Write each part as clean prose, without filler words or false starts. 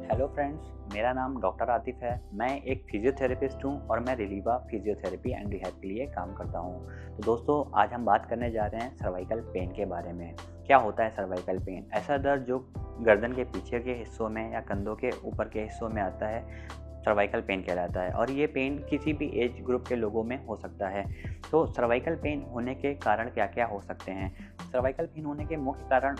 Hello friends, मेरा नाम doctor Atif है। मैं एक फिजियोथेरेपिस्ट हूँ और मैं रिलीवा फिजियोथेरेपी एंड रिहैब के लिए काम करता हूँ। तो दोस्तों, आज हम बात करने जा रहे हैं सर्वाइकल पेन के बारे में। क्या होता है सर्वाइकल पेन? ऐसा दर्द जो गर्दन के पीछे के हिस्सों में या कंधों के ऊपर के हिस्सों में आता है, सर्वाइकल पेन कहलाता है। और ये पेन किसी भी एज ग्रुप के लोगों में हो सकता है। तो सर्वाइकल पेन होने के कारण क्या क्या हो सकते हैं? सर्वाइकल पेन होने के मुख्य कारण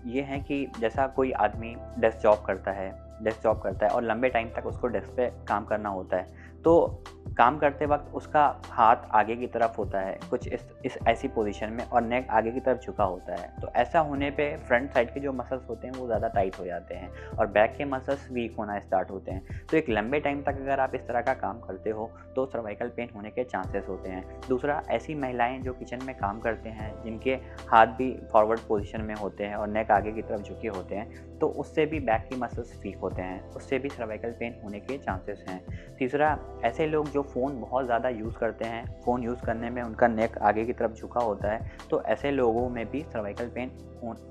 ये हैं कि जैसा कोई आदमी डेस्क जॉब करता है और लंबे टाइम तक उसको डेस्क पे काम करना होता है, तो काम करते वक्त उसका हाथ आगे की तरफ होता है, कुछ इस ऐसी पोजीशन में, और नेक आगे की तरफ झुका होता है। तो ऐसा होने पे फ्रंट साइड के जो मसल्स होते हैं वो ज़्यादा टाइट हो जाते हैं और बैक के मसल्स वीक होना स्टार्ट होते हैं। तो एक लंबे टाइम तक अगर आप इस तरह का काम करते हो तो सर्वाइकल पेन होने के चांसेस होते हैं। दूसरा, ऐसी महिलाएं जो किचन में काम करते हैं, जिनके हाथ भी फॉरवर्ड पोजीशन में होते हैं और नेक आगे की तरफ झुके होते हैं, तो उससे भी बैक की मसल्स वीक होते हैं, उससे भी सर्वाइकल पेन होने के चांसेस हैं। तीसरा, ऐसे लोग जो फ़ोन बहुत ज़्यादा यूज़ करते हैं, फ़ोन यूज़ करने में उनका नेक आगे की तरफ झुका होता है, तो ऐसे लोगों में भी सर्वाइकल पेन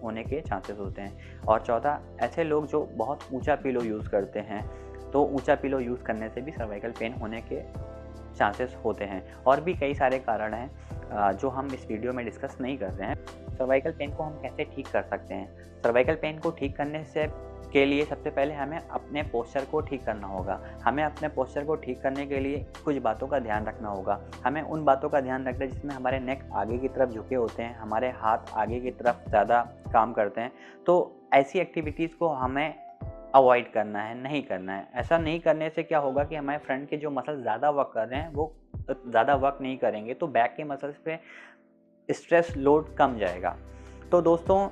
होने के चांसेस होते हैं। और चौथा, ऐसे लोग जो बहुत ऊंचा पिलो यूज़ करते हैं, तो ऊंचा पिलो यूज़ करने से भी सर्वाइकल पेन होने के चांसेस होते हैं। और भी कई सारे कारण हैं जो हम इस वीडियो में डिस्कस नहीं कर रहे हैं। सर्वाइकल पेन को हम कैसे ठीक कर सकते हैं? सर्वाइकल पेन को ठीक करने से के लिए सबसे पहले हमें अपने पोस्चर को ठीक करना होगा। हमें अपने पोस्चर को ठीक करने के लिए कुछ बातों का ध्यान रखना होगा। हमें उन बातों का ध्यान रखना है जिसमें हमारे नेक आगे की तरफ झुके होते हैं, हमारे हाथ आगे की तरफ ज़्यादा काम करते हैं। तो ऐसी एक्टिविटीज़ को हमें अवॉइड करना है, नहीं करना है। ऐसा नहीं करने से क्या होगा कि हमारे फ्रंट के जो मसल ज़्यादा वर्क कर रहे हैं वो ज़्यादा वर्क नहीं करेंगे, तो बैक के मसल्स पे स्ट्रेस लोड कम जाएगा। तो दोस्तों,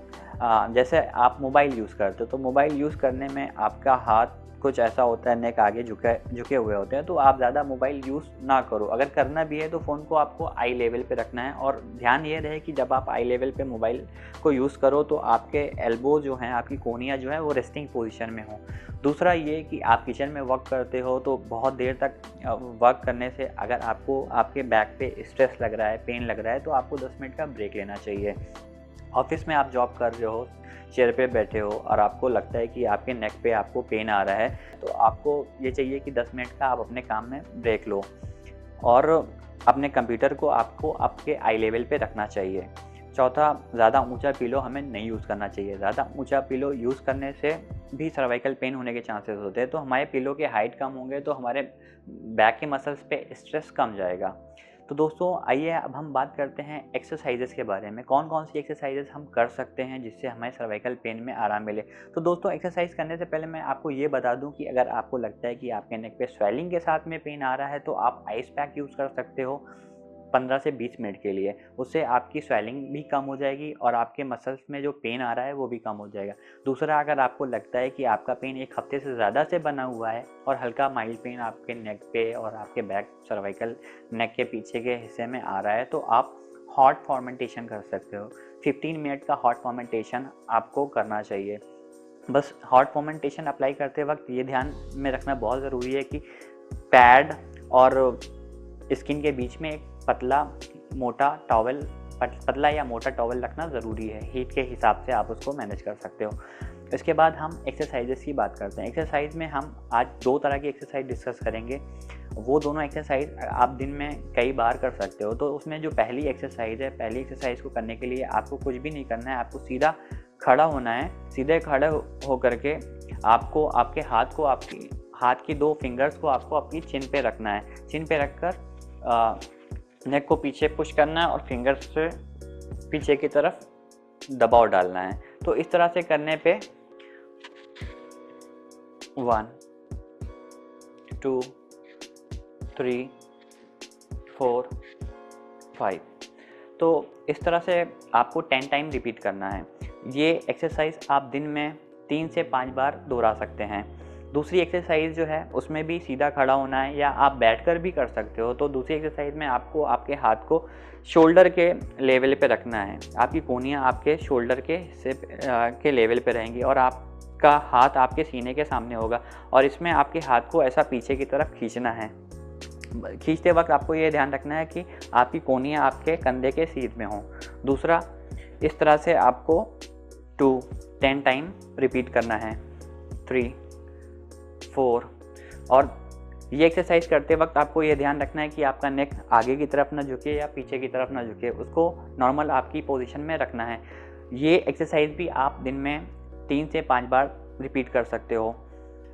जैसे आप मोबाइल यूज़ करते हो, तो मोबाइल यूज़ करने में आपका हाथ कुछ ऐसा होता है, नेक आगे झुके हुए होते हैं, तो आप ज़्यादा मोबाइल यूज़ ना करो। अगर करना भी है तो फ़ोन को आपको आई लेवल पे रखना है, और ध्यान ये रहे कि जब आप आई लेवल पे मोबाइल को यूज़ करो तो आपके एल्बो जो हैं, आपकी कोहनियाँ जो है वो रेस्टिंग पोजीशन में हो। दूसरा ये कि आप किचन में वर्क करते हो तो बहुत देर तक वर्क करने से अगर आपको आपके बैक पे स्ट्रेस लग रहा है, पेन लग रहा है, तो आपको 10 मिनट का ब्रेक लेना चाहिए। ऑफिस में आप जॉब कर रहे हो, चेयर पे बैठे हो और आपको लगता है कि आपके नेक पे आपको पेन आ रहा है, तो आपको ये चाहिए कि 10 मिनट का आप अपने काम में ब्रेक लो, और अपने कंप्यूटर को आपको आपके आई लेवल पे रखना चाहिए। चौथा, ज़्यादा ऊंचा पिलो हमें नहीं यूज़ करना चाहिए। ज़्यादा ऊंचा पिलो यूज़ करने से भी सर्वाइकल पेन होने के चांसेस होते हैं। तो हमारे पिलो के हाइट कम होंगे तो हमारे बैक के मसल्स पे स्ट्रेस कम जाएगा। तो दोस्तों, आइए अब हम बात करते हैं एक्सरसाइजेस के बारे में। कौन कौन सी एक्सरसाइजेस हम कर सकते हैं जिससे हमें सर्वाइकल पेन में आराम मिले। तो दोस्तों, एक्सरसाइज करने से पहले मैं आपको ये बता दूं कि अगर आपको लगता है कि आपके नेक पे स्वेलिंग के साथ में पेन आ रहा है, तो आप आइस पैक यूज़ कर सकते हो 15 से 20 मिनट के लिए। उससे आपकी स्वेलिंग भी कम हो जाएगी और आपके मसल्स में जो पेन आ रहा है वो भी कम हो जाएगा। दूसरा, अगर आपको लगता है कि आपका पेन 1 हफ्ते से ज़्यादा से बना हुआ है और हल्का माइल्ड पेन आपके नेक पे और आपके बैक सर्वाइकल नेक के पीछे के हिस्से में आ रहा है, तो आप हॉट फॉर्मेंटेशन कर सकते हो। 15 मिनट का हॉट फॉर्मेंटेशन आपको करना चाहिए। बस हॉट फॉर्मेंटेशन अप्लाई करते वक्त ये ध्यान में रखना बहुत ज़रूरी है कि पैड और स्किन के बीच में एक पतला या मोटा टॉवल रखना ज़रूरी है। हीट के हिसाब से आप उसको मैनेज कर सकते हो। इसके बाद हम एक्सरसाइजेस की बात करते हैं। एक्सरसाइज में हम आज 2 तरह की एक्सरसाइज डिस्कस करेंगे। वो दोनों एक्सरसाइज आप दिन में कई बार कर सकते हो। तो उसमें जो पहली एक्सरसाइज है, पहली एक्सरसाइज को करने के लिए आपको कुछ भी नहीं करना है, आपको सीधा खड़ा होना है। सीधे खड़े हो करके आपको आपके हाथ की 2 फिंगर्स को आपको अपनी चिन पे रखना है। चिन पे रखकर नेक को पीछे पुश करना है और फिंगर्स से पीछे की तरफ दबाव डालना है। तो इस तरह से करने पे 1 2 3 4 5, तो इस तरह से आपको 10 टाइम रिपीट करना है। ये एक्सरसाइज आप दिन में 3 से 5 बार दोहरा सकते हैं। दूसरी एक्सरसाइज जो है उसमें भी सीधा खड़ा होना है, या आप बैठकर भी कर सकते हो। तो दूसरी एक्सरसाइज में आपको आपके हाथ को शोल्डर के लेवल पे रखना है। आपकी कोहनियाँ आपके शोल्डर के हिस्से के लेवल पे रहेंगी और आपका हाथ आपके सीने के सामने होगा, और इसमें आपके हाथ को ऐसा पीछे की तरफ खींचना है। खींचते वक्त आपको ये ध्यान रखना है कि आपकी कोहनियाँ आपके कंधे के सीध में हों। दूसरा, इस तरह से आपको 2 10 टाइम रिपीट करना है, 3 4। और ये एक्सरसाइज करते वक्त आपको ये ध्यान रखना है कि आपका नेक आगे की तरफ ना झुके या पीछे की तरफ ना झुके, उसको नॉर्मल आपकी पोजीशन में रखना है। ये एक्सरसाइज भी आप दिन में 3 से 5 बार रिपीट कर सकते हो।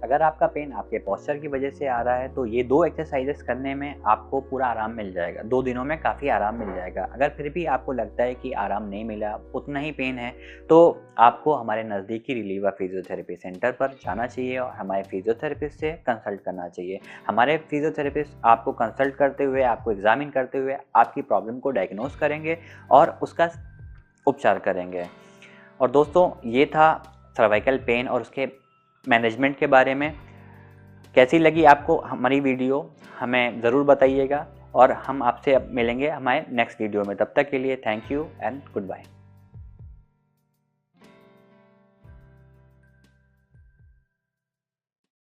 अगर आपका पेन आपके पोस्चर की वजह से आ रहा है तो ये 2 एक्सरसाइजेस करने में आपको पूरा आराम मिल जाएगा, 2 दिनों में काफ़ी आराम मिल जाएगा। अगर फिर भी आपको लगता है कि आराम नहीं मिला, उतना ही पेन है, तो आपको हमारे नज़दीकी रिलीवा फिजियोथेरेपी सेंटर पर जाना चाहिए और हमारे फिजियोथेरेपिस्ट से कंसल्ट करना चाहिए। हमारे फिजियोथेरेपिस्ट आपको कंसल्ट करते हुए, आपको एग्जामिन करते हुए आपकी प्रॉब्लम को डायग्नोस करेंगे और उसका उपचार करेंगे। और दोस्तों, ये था सर्वाइकल पेन और उसके मैनेजमेंट के बारे में। कैसी लगी आपको हमारी वीडियो, हमें ज़रूर बताइएगा और हम आपसे अब मिलेंगे हमारे नेक्स्ट वीडियो में। तब तक के लिए thank you and good bye.